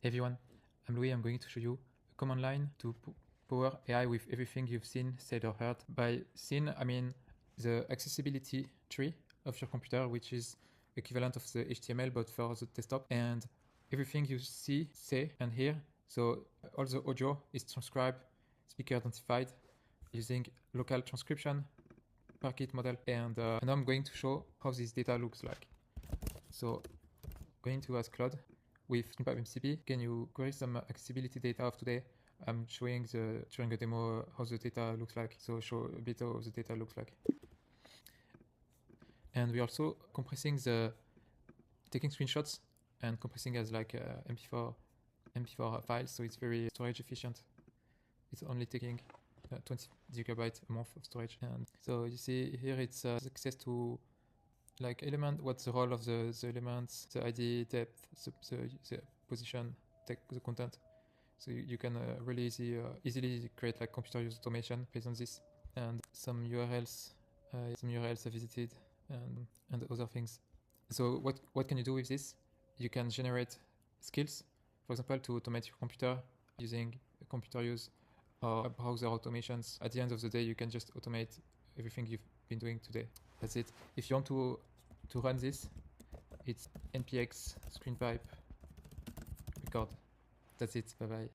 Hey everyone, I'm Louis. I'm going to show you a command line to power AI with everything you've seen, said or heard. By seen, I mean the accessibility tree of your computer, which is equivalent of the HTML but for the desktop, and everything you see, say, and hear. So all the audio is transcribed, speaker identified using local transcription, Parquet model, and I'm going to show how this data looks like. So going to ask Claude with Screenpipe MCP, can you query some accessibility data of today? I'm showing during a demo how the data looks like. So show a bit how the data looks like. And we're also compressing taking screenshots and compressing as like MP4 files. So it's very storage efficient. It's only taking 20 gigabytes a month of storage. And so you see here it's access to like element, what's the role of the elements, the ID, depth, the position, the content. So you can really easily create like computer use automation based on this, and some URLs I visited, and other things. So what can you do with this? You can generate skills, for example, to automate your computer using computer use or browser automations. At the end of the day, you can just automate everything you've been doing today. That's it. If you want to run this, it's npx screenpipe record. That's it. Bye bye.